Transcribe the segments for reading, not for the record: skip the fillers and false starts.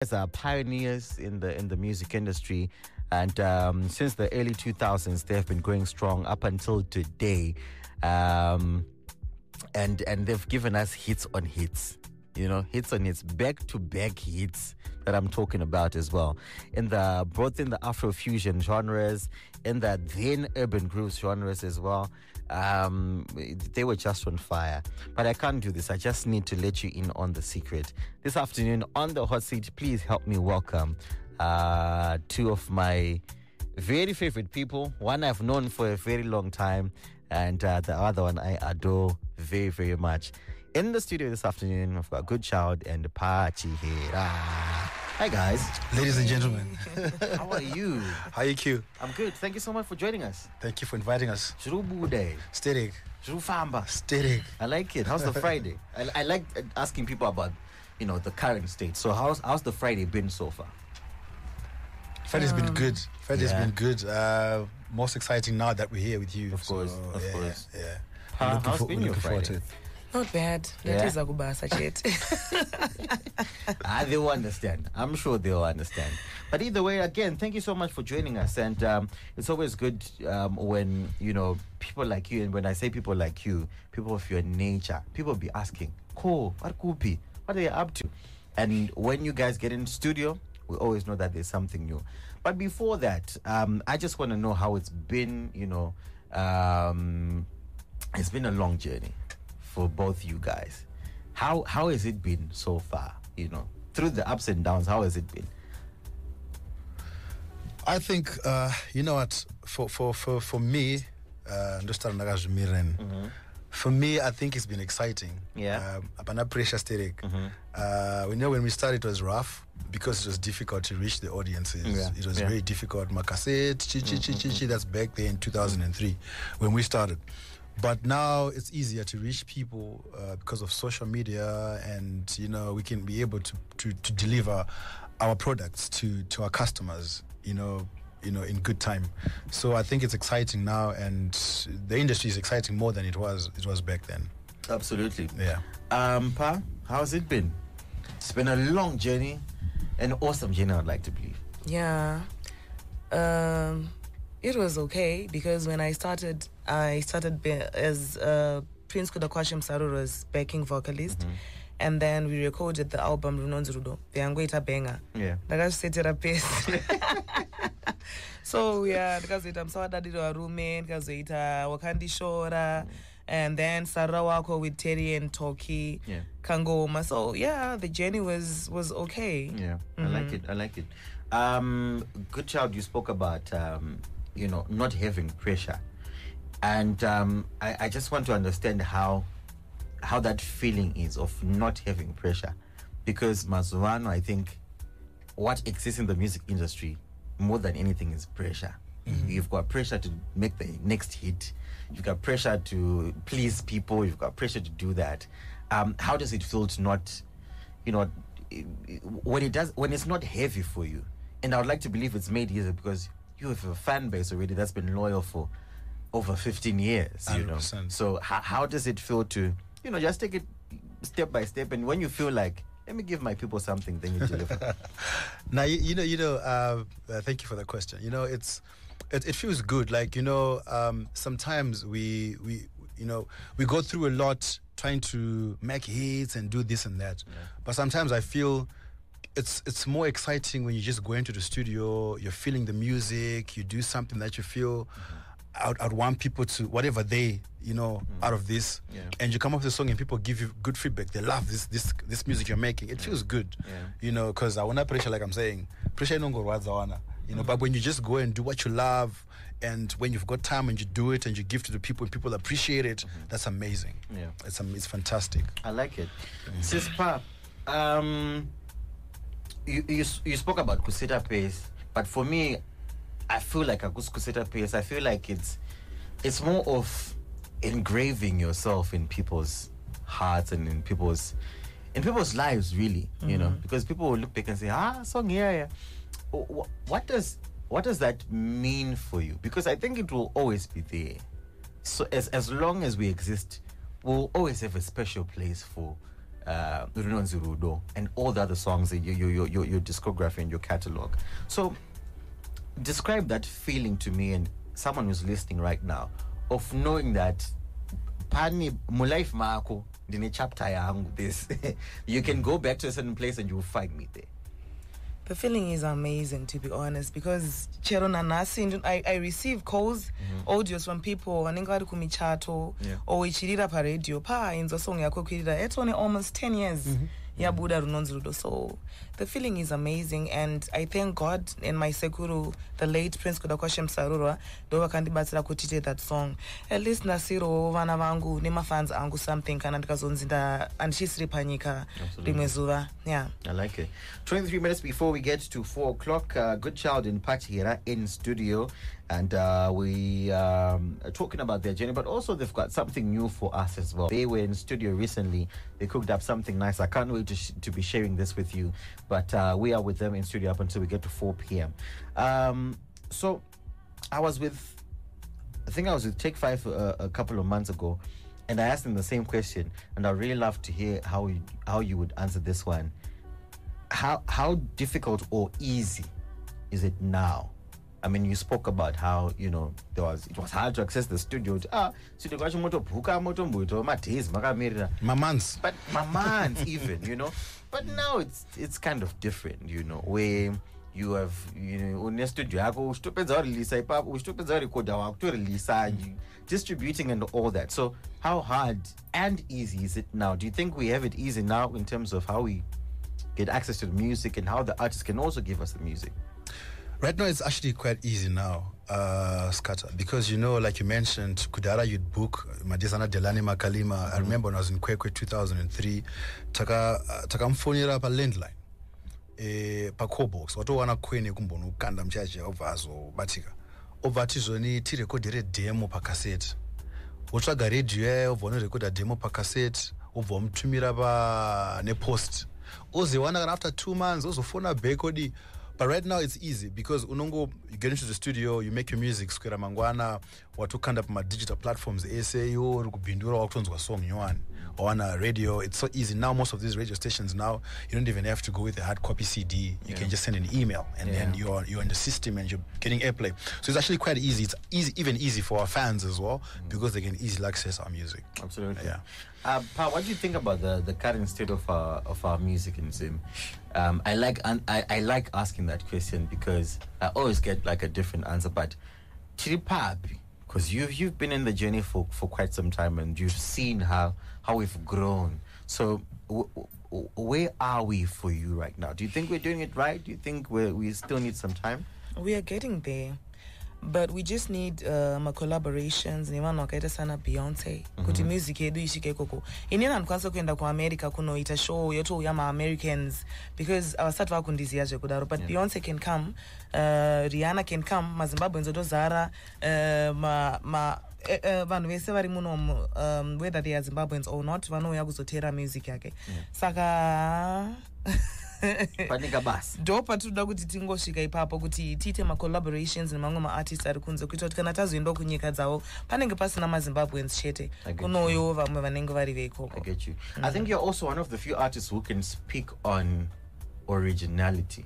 As are pioneers in the music industry, and since the early 2000s, they have been going strong up until today, and they've given us hits on hits. Hits on hits, back-to-back hits that I'm talking about as well. Both in the Afrofusion genres, in the then urban grooves genres as well. They were just on fire. But I can't do this. I just need to let you in on the secret. This afternoon on the hot seat, please help me welcome two of my very favorite people. One I've known for a very long time, and the other one I adore very, very much. In the studio this afternoon, I've got Good Child and Pachihera. Hi, guys. Ladies and gentlemen. How are you? How are you, Q? I'm good. Thank you so much for joining us. Thank you for inviting us. Shrubude. Steady. Shurufamba. Steady. I like it. How's the Friday? I like asking people about, the current state. So how's the Friday been so far? Friday's been good. Friday's been good. Most exciting now that we're here with you. Of course. Yeah. How's been your Friday? Not bad. Yeah. That is a chat. They'll understand. I'm sure they'll understand. But either way, again, thank you so much for joining us. And it's always good when, people like you, and when I say people like you, people of your nature, people be asking, what are they up to? And when you guys get in studio, we always know that there's something new. But before that, I just want to know how it's been, it's been a long journey for both you guys. How has it been so far? Through the ups and downs, how has it been? I think you know what, for me, for me, I think it's been exciting. Yeah. Pressure static. We know when we started it was rough because it was difficult to reach the audiences. Yeah. It was very difficult. Makaset, that's back there in 2003 when we started. But now it's easier to reach people because of social media, and we can be able to deliver our products to our customers, in good time. So I think it's exciting now, and the industry is exciting more than it was back then. Absolutely. Yeah. Pa, how's it been? It's been a long journey, an awesome journey, I'd like to believe. Yeah. It was okay because when I started as Prince Kudakwashim Saruro's backing vocalist, and then we recorded the album Runonzurudo, the Angweta Banger. Yeah. Like set it up pace. So yeah, because I'm so that a roommate, because it Wakandi Shora, and then Sarawako with Terry and Toki, Kangoma. So yeah, the journey was okay. Yeah, I like it. Good Child, you spoke about not having pressure, and I just want to understand how that feeling is of not having pressure, because Mazuvano, I think what exists in the music industry more than anything is pressure. You've got pressure to make the next hit, you've got pressure to please people, you've got pressure to do that. How does it feel to not, when it's not heavy for you? And I would like to believe it's made easier because you have a fan base already that's been loyal for over 15 years, 100%. So how does it feel to, just take it step by step, and when you feel like, let me give my people something, then you deliver? Now, thank you for that question. It feels good. Like, sometimes we go through a lot trying to make hits and do this and that. Yeah. But sometimes I feel it's more exciting when you just go into the studio, you're feeling the music, you do something that you feel I'd want people to, whatever they, out of this, and you come up with a song and people give you good feedback. They love this music you're making. It feels good, because I want to pressure, like I'm saying, pressure no go wazawana, but when you just go and do what you love, and when you've got time and you do it and you give to the people and people appreciate it, that's amazing. Yeah, it's fantastic. I like it. Sis Pa, you spoke about Kusita Pace, but for me, I feel like a Kusita Pace, I feel like it's more of engraving yourself in people's hearts and in people's lives, really, because people will look back and say, song here. What does that mean for you? Because I think it will always be there. So as long as we exist, we'll always have a special place for Runonzi Rudo, and all the other songs in your discography and your catalog. So describe that feeling to me and someone who's listening right now of knowing that pani mulife mako dine chapter yangu this you can go back to a certain place and you will find me there. The feeling is amazing, to be honest, because chero na nasi I receive calls, audios from people vanenge vari kumichato or ichirira paradio pa inzo song yako kwirira. It's only almost 10 years yabuda Runonzi Rudo. So the feeling is amazing, and I thank God and my sekuru, the late Prince Kudakoshe Msarurwa, ndo vakandibatsira kutite that song. At least nasiro vana vangu nemafans angu something kana ndikazonzi andichisiri panyika rimwe zuva. Yeah, I like it. 23 minutes before we get to 4 o'clock, Good Child in Patihira in studio, and we are talking about their journey, but also they've got something new for us as well. They were in studio recently. They cooked up something nice. I can't wait to be sharing this with you, but we are with them in studio up until we get to 4 p.m. So I think I was with Take 5 a couple of months ago, and I asked them the same question, and I'd really love to hear how you would answer this one. How difficult or easy is it now? I mean, you spoke about how, it was hard to access the studio. Mamans even, But now it's kind of different, where you have, on studio yako usitopedza release ipapo usitopedza recorder wako to release distributing and all that. So how hard and easy is it now? Do you think we have it easy now in terms of how we get access to the music and how the artists can also give us the music? Right now, it's actually quite easy now, Scatter, because, like you mentioned, Kudara, you'd book Madisana Delani Makalima. I remember when I was in Kwekwe 2003, takamfonera pa landline, pa call box. Watu wana kwenye kumbono kanda mchache ovazo batika. Ovatizo ni ti rekodere demo pa cassette. Otraga radio ovone rekoda demo pa cassette, ovomtumira pa ne post. Oze wana after 2 months, ozo phone back odi. But right now it's easy because unongo, you get into the studio, you make your music, square mangwana, watu kanda pa digital platforms, ASAO, rukubindura wakutonzwa song yuan, or on a radio. It's so easy now. Most of these radio stations now, you don't even have to go with a hard copy CD. You can just send an email, and then you're in the system and you're getting airplay. So it's actually quite easy. It's even easy for our fans as well because they can easily access our music. Absolutely. Yeah. Pa, what do you think about the current state of our music in Zim? I like asking that question because I always get like a different answer. But Chiripapi, because you've been in the journey for quite some time and you've seen how we've grown. So where are we for you right now? Do you think we're doing it right? Do you think we still need some time? We are getting there. But we just need my collaborations. Nivanhu wakaita sana Beyonce kuti music yedu ishike koko. Inini andikwanisa kuenda kuAmerica kunoita show yotouya maAmericans because avasati vakundiziva zvekudaro. But Beyonce can come, Rihanna can come, maZimbabweans otozara, vanhu vese vari muno, whether they are Zimbabweans or not, vanouya kuzotera music yake. Saka panika basi ndo patinoda kuti tingosvika ipapo kuti tiite macollaborations nemamwe maartists ari kunze kuita kuti kana tazoenda kunyika dzavo panenge pasina maZimbabweans chete kunoyo vamwe vanenge vari veikoko. I get you. I think you're also one of the few artists who can speak on originality.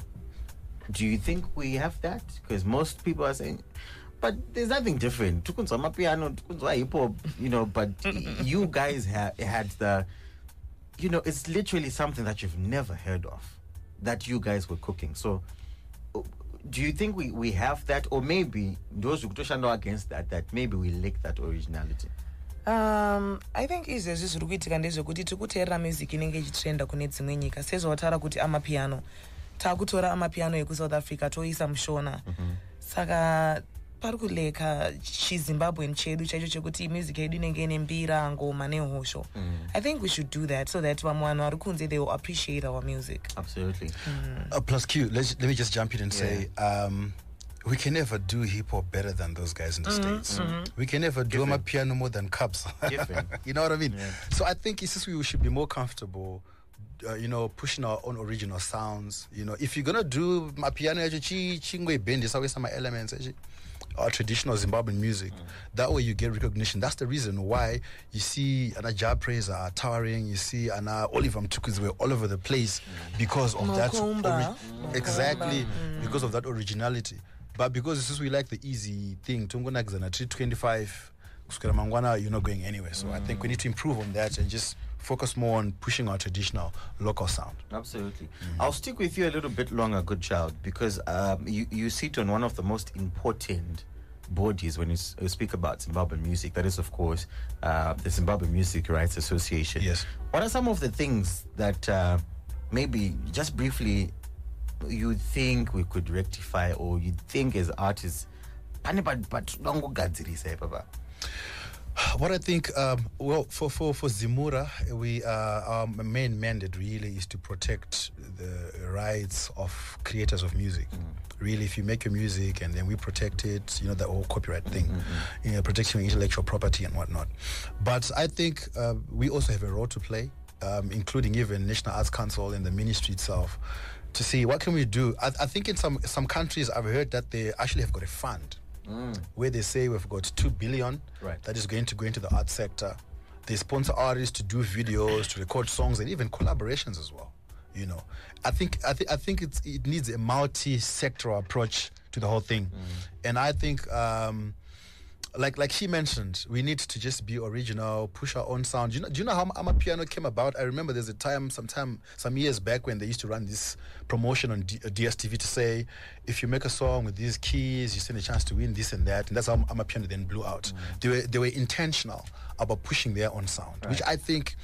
Do you think we have that? Because most people are saying, but there's nothing different. Tukunzwa mapiano, tukunzwa hip hop, but you guys had the, it's literally something that you've never heard of, that you guys were cooking. So do you think we have that, or maybe those who kutoshanda against that maybe we lack that originality? I think izvezvi zviri kuitika ndezvekuti tikuteerera music inenge ichitrenda kune dzimwe nyika sezvawataura kuti amapiano takutora amapiano ekuSouth Africa toisa mushona saka pari kuleka chiZimbabwean chedu chaicho chekuti music yedu inenge ine mbira ngoma nehosho. I think we should do that so that vamwe vanhu vari kunze they will appreciate our music. Absolutely. Plus Q, let me just jump in and say we can never do hip hop better than those guys in the States. We can never do my piano more than Cubs. You know what I mean? Yeah. So I think it's just we should be more comfortable, pushing our own original sounds. If you're gonna do my piano, chingwe bend, it's always some elements. our traditional Zimbabwean music. That way you get recognition. That's the reason why you see Anna Japraise are towering, you see Anna Oliver Mtukuzwe all over the place because of Mokumba. exactly, because of that originality. But because this is we like the easy thing, Tungonagzana 325, kusukira mangwana, you're not going anywhere. So I think we need to improve on that and just focus more on pushing our traditional local sound. Absolutely. I'll stick with you a little bit longer, good child, because you sit on one of the most important bodies when you speak about Zimbabwean music. That is, of course, the Zimbabwe Music Rights Association. Yes. What are some of the things that maybe just briefly you think we could rectify, or you think as artists, what I think, well, for Zimura, our main mandate really is to protect the rights of creators of music. Really, if you make your music and then we protect it, you know, the whole copyright thing, you know, protecting your intellectual property and whatnot. But I think we also have a role to play, including even National Arts Council and the ministry itself, to see what can we do. I think in some countries I've heard that they actually have got a fund where they say we've got 2 billion that is going to go into the art sector. They sponsor artists to do videos, to record songs, and even collaborations as well. You know, I think it needs a multi-sectoral approach to the whole thing, and I think like she mentioned, we need to just be original, push our own sound. Do you know how Amapiano came about? I remember there's a time, some years back, when they used to run this promotion on DSTV to say, if you make a song with these keys, you stand a chance to win this and that. And that's how Amapiano then blew out. They were intentional about pushing their own sound, which I think,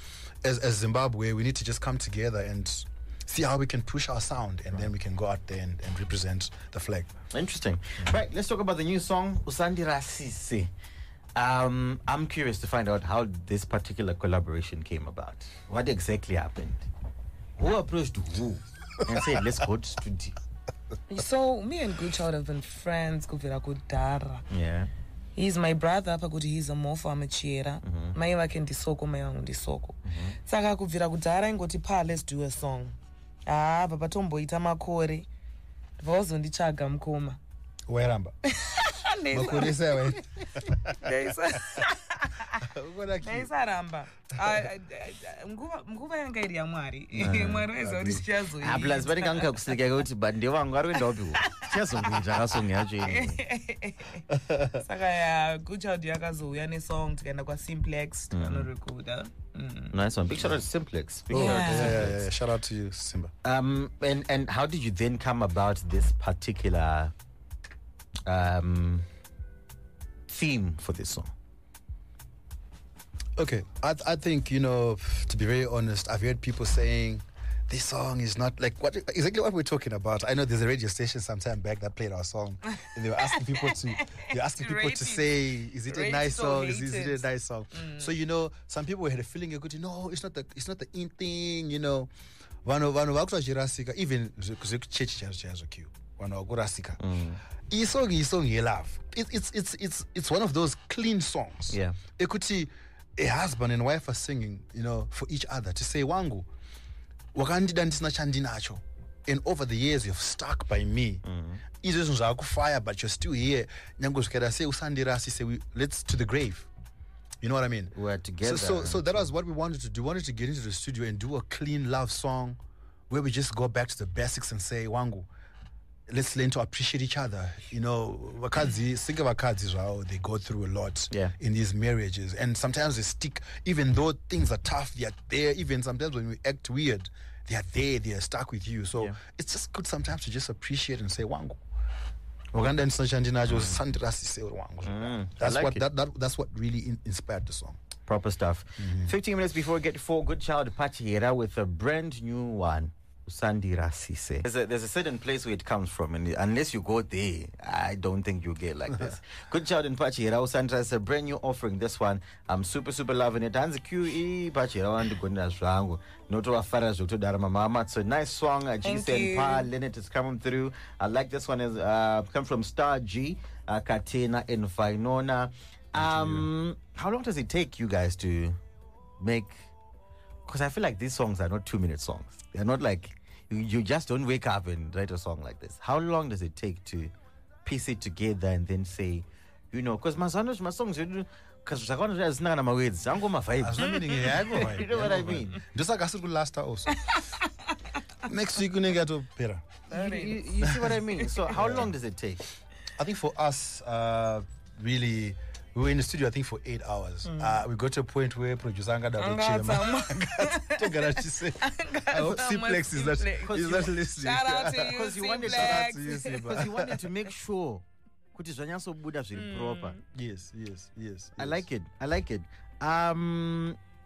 as Zimbabwe, we need to just come together and see how we can push our sound, and then we can go out there and represent the flag. Interesting. Right, let's talk about the new song, Usandira Sise. I'm curious to find out how this particular collaboration came about. What exactly happened? Who approached who and said, let's go to studio? So me and Good Child have been friends kuvira kudhara. Yeah. He's my brother pakuti he's a mofo amachira. Mai vake ndisoko, mai vangu ndisoko. Saka kubvira kudhara ingoti let's do a song. Baba tomboita makore. Ndivazonditsvaga mukoma. Wairamba. Makore sewe. Ndaisaramba. Nguva yanga iri yaMwari. Mwari waiziva kuti tichazoita. Plus vanikanga kusika kuti but ndevangu vari kuenda upi? Tichazongoita kasong yacho ini. Saka Good Child yakazouya nesong tikaenda kwaSimplex tikanorekoda. Nice one. Big shout out to Simplex. Yeah. Shout out to you, Simba. And how did you then come about this particular theme for this song? Okay, I think, you know, to be very honest, I've heard people saying this song is not like exactly what we're talking about. I know there's a radio station sometime back that played our song, and they were asking people to say, is it a nice song? Is it a nice song? So, you know, some people had a feeling good, no, it's not the in thing, you know. Vano vakutachirasika, even church chazo vano vakurasika. Song you love. It's one of those clean songs. Yeah. Ekuti a husband and wife are singing, you know, for each other to say, Wangu, wakandida ndisina chandinacho, and over the years you've stuck by me. Izvo zvakufire, but you're still here. Nyango zvikada say Usandira Sise, let's to the grave. You know what I mean? We're together. So that was what we wanted to do. We wanted to get into the studio and do a clean love song where we just go back to the basics and say, Wangu, let's learn to appreciate each other. You know, think of vakadzi zvavo, they go through a lot in these marriages, and sometimes they stick, even though things are tough, they are there. Even sometimes when we act weird, they are there, they are stuck with you. So it's just good sometimes to just appreciate and say, Wangu, that's what really inspired the song. Proper stuff. 15 minutes before we get to 4, Good Child Pachira with a brand new one, Usandira Sise. There's a certain place where it comes from, and unless you go there, I don't think you'll get like this. Good Child and Pachira, Usandira is a brand new offering. This one, I'm super loving it. Hands QE Pachira want to go na zvangu. Noto afara zoto darama mama. It's a nice song. G Pa Leonard is coming through. I like this one. Is come from Star G, Katena and Fainona. How long does it take you guys to make? Because I feel like these songs are not 2-minute songs. They're not like you just don't wake up and write a song like this. How long does it take to piece it together and then say, you know, because my songs, because vibes. You know what I mean? Just like I said last time also. Next week we get to Pera. You see what I mean? So how long does it take? I think for us, really, we were in the studio, I think, for 8 hours. We got to a point where producer Anga I hope Simplex is not listening. Shout out to you, Because you wanted to make sure kuti zvanyatsobuda zviri proper. Yes. I like it.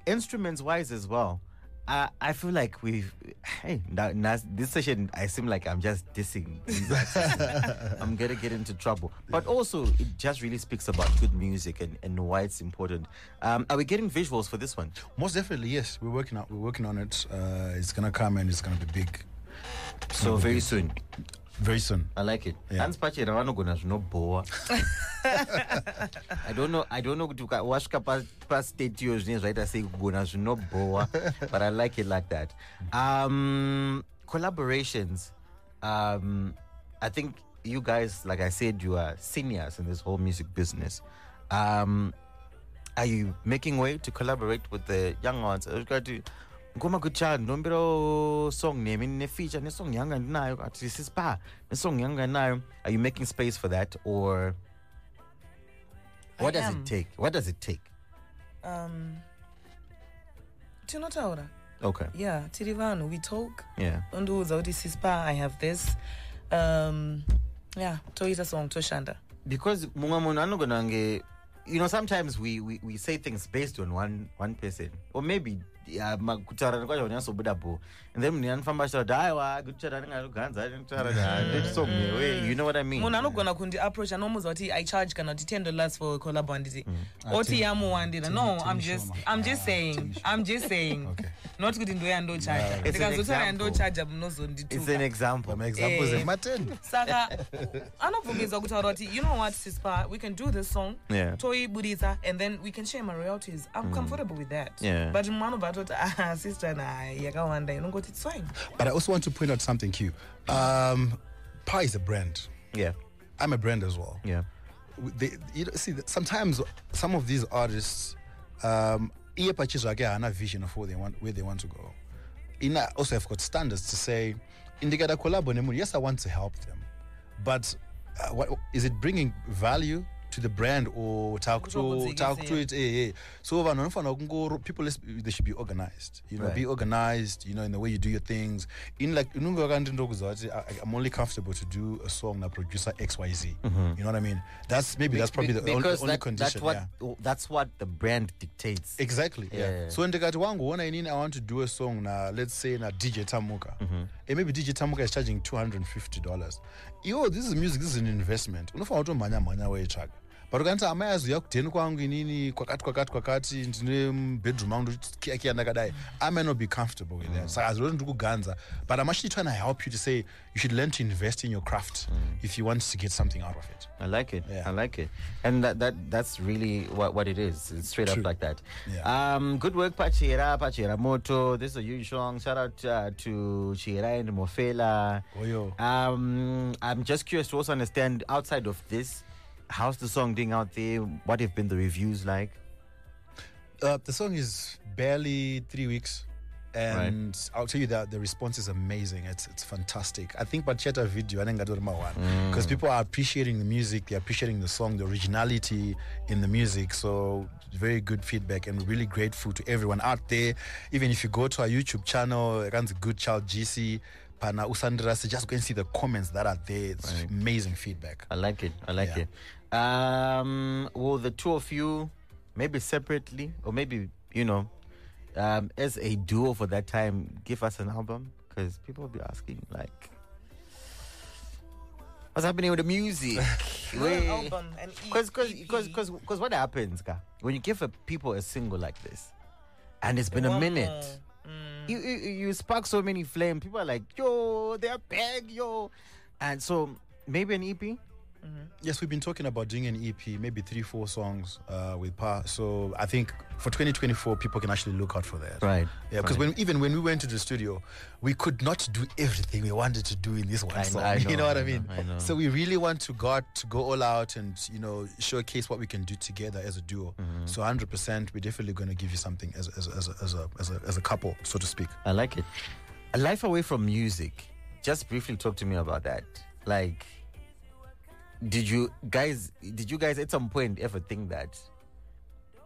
Instruments wise as well, I feel like this session I seem like I'm just dissing these artists. I'm gonna get into trouble, but also it just really speaks about good music and why it's important. Are we getting visuals for this one? Most definitely, yes. We're working on it. It's gonna come and it's gonna be big. So very soon. Very soon. I like it. Yeah. I don't know to watch past stadiums right I say no boa, but I like it like that. Collaborations. I think you guys, like I said, you are seniors in this whole music business. Are you making way to collaborate with the young ones? Ngoma kuchana nombero song name in feature ne song yanga nayo at this is pa ne song yanga nayo. Are you making space for that, or what does it take? Tinotaura. Okay. Yeah, tirivano, we talk. Yeah. Unduza uti sispa, I have this. Yeah, toita song toshanda. Because you know, sometimes we say things based on one person, or maybe and then you know what I mean. Approach and almost I charge $10 for collab banditi. No, I'm just saying. Okay. Not good in the end charge. It's an example. Saka, you know what, Sispa, we can do this song. Yeah. Toy Buddhisa, and then we can share my royalties. I'm comfortable with that. Yeah. But sister and I, it's fine. But I also want to point out something, Q. Pa is a brand. Yeah. I'm a brand as well. Yeah. Sometimes some of these artists, a vision of where they want to go. Also, I've got standards to say, indicate collab. Yes, I want to help them, but what is it bringing value to the brand or talk to it? So people, they should be organized. You know, Right. be organized. You know, in the way you do your things. I'm only comfortable to do a song that producer XYZ. You know what I mean? That's probably the only condition. That's what the brand dictates. Exactly. Yeah. So in the I want to do a song now, let's say na DJ Tamuka. And maybe DJ Tamuka is charging $250. This is music, this is an investment. But ukanta amayazi yakudheni kwangu inini kwakati ndine bedroom mangu ndakadai, I may not be comfortable with that. So as well ndikuganza, but I'm actually trying to help you to say you should learn to invest in your craft if you want to get something out of it. I like it. Yeah. I like it. And that's really what it is. It's straight True. up like that. Yeah. Good work, Pachira Moto. This is a huge song. Shout out to Chira and Mofela. I'm just curious to also understand, outside of this, how's the song doing out there? What have been the reviews like? The song is barely 3 weeks. And Right. I'll tell you that the response is amazing. It's fantastic. I think Bacheta video, I think I one because people are appreciating the music, they're appreciating the song, the originality in the music. So very good feedback, and really grateful to everyone out there. Even if you go to our YouTube channel, it runs Good Child GC, Pana Usandras, just go and see the comments that are there. It's amazing feedback. I like it. Yeah. Will the two of you, maybe separately, or maybe, as a duo for that time, give us an album? Because people will be asking, like, what's happening with the music? Album and Because what happens, Ka, when you give people a single like this, and it's been a minute, you spark so many flames. People are like, yo, they're big, yo. And so maybe an EP? Yes, we've been talking about doing an EP, maybe 3-4 songs with Pa. So I think for 2024, people can actually look out for that. Right. Yeah, because right. even when we went to the studio, we could not do everything we wanted to do in this one song. I know, you know what I I mean? know. So we really want to go all out and showcase what we can do together as a duo. So 100%, we're definitely going to give you something as a couple, so to speak. I like it. A life away from music. Just briefly talk to me about that. Like, did you guys at some point ever think that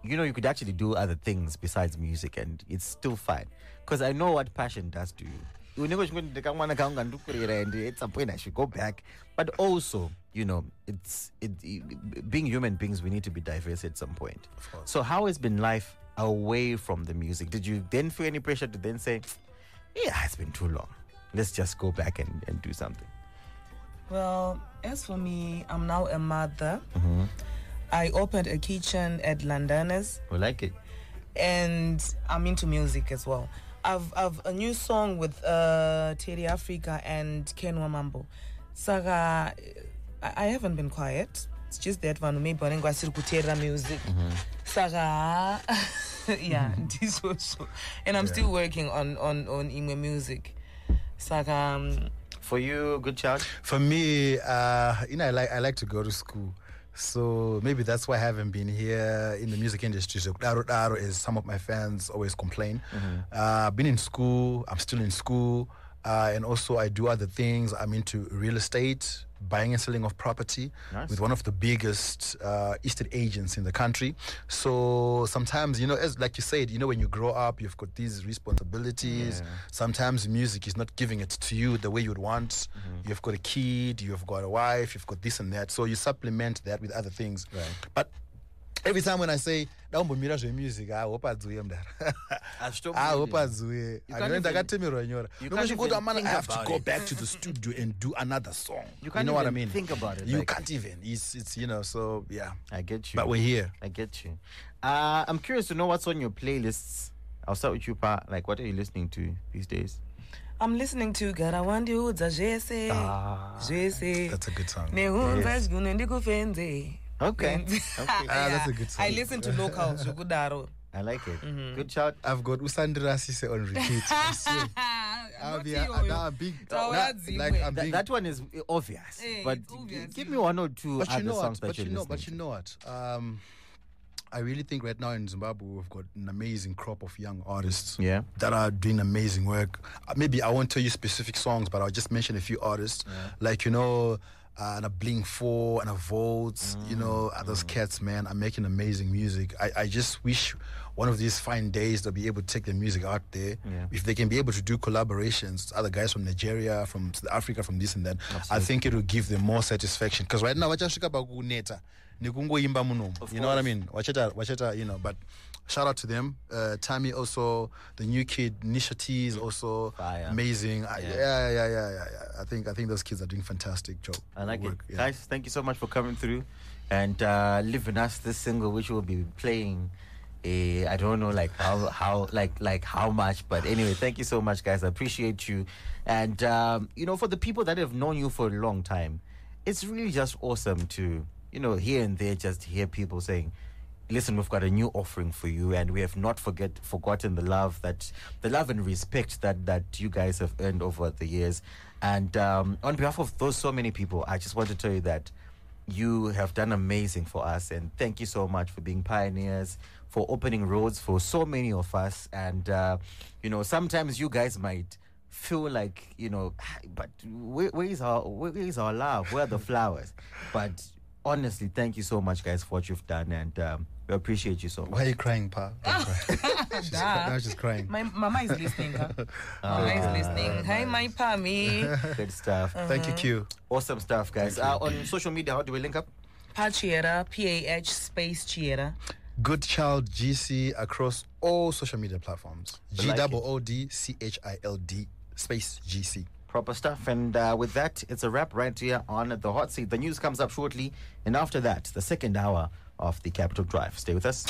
you could actually do other things besides music and it's still fine? Because I know what passion does to you. And at some point I should go back. But also, being human beings, we need to be diverse at some point. So how has been life away from the music? Did you then feel any pressure to then say, yeah, it's been too long, let's just go back and do something? Well, as for me, I'm now a mother. I opened a kitchen at Londoners. We like it. And I'm into music as well. I've a new song with Terry Africa and Ken Wamambo. Saga, I haven't been quiet. It's just that one maybe music. Saga, yeah, this also. And I'm still working on Ingwe music. Saga. For you, Good Child? For me, I like to go to school. So maybe that's why I haven't been here in the music industry. So Daro, as some of my fans always complain. I've been in school. I'm still in school. And also I do other things. I'm into real estate, buying and selling of property. Nice. With one of the biggest estate agents in the country. So sometimes, as like you said, when you grow up, you've got these responsibilities. Yeah. Sometimes music is not giving it to you the way you'd want. You've got a kid, you've got a wife, you've got this and that. So you supplement that with other things. Right. But every time when I say music, I hope I do him that. I hope I do it. I have to go back to the studio and do another song. You can't what I mean? Think about it. You can't even. It's so yeah. I get you. But we're here. I get you. I'm curious to know what's on your playlists. I'll start with you, Pa. Like, what are you listening to these days? I'm listening to Garawandi Udza Jese. That's a good song. Yes. Okay. That's a good song. I listen to locals. I like it. Good shout. I've got Usandra Sise on repeat. That one is obvious. But obvious. Give me one or two other songs that you're listening to. But you know what? I really think right now in Zimbabwe we've got an amazing crop of young artists that are doing amazing work. Maybe I won't tell you specific songs, but I'll just mention a few artists. Like, and a Blink 4 and a Volts, those cats, man, are making amazing music. I just wish one of these fine days they'll be able to take their music out there. If they can be able to do collaborations, other guys from Nigeria, from South Africa, from this and that, absolutely. I think it will give them more satisfaction. Because right now, you know what I mean? But shout out to them. Tammy also, the new kid, Nisha T is also amazing. I think those kids are doing fantastic job. I like it. Guys, thank you so much for coming through and leaving us this single, which we'll be playing. I don't know how much, but anyway, thank you so much, guys. I appreciate you. And for the people that have known you for a long time, it's really just awesome to here and there just hear people saying, listen, we've got a new offering for you, and we have not forgotten the love and respect that you guys have earned over the years. And on behalf of those so many people, I just want to tell you that you have done amazing for us, and thank you so much for being pioneers, for opening roads for so many of us. And sometimes you guys might feel like but where is our love? Where are the flowers? But honestly, thank you so much, guys, for what you've done, and we appreciate you so much. Why are you crying, Pa? She's crying. My mama is listening, huh? Mama is listening. Hi, my Pami. Good stuff. Thank you, Q. Awesome stuff, guys. On social media, how do we link up? Pa Chiera, PAH space Chiera. Good Child GC across all social media platforms. GOODCHILD space GC. Proper stuff. And with that, it's a wrap right here on The Hot Seat. The news comes up shortly. And after that, the second hour of the Capital Drive. Stay with us.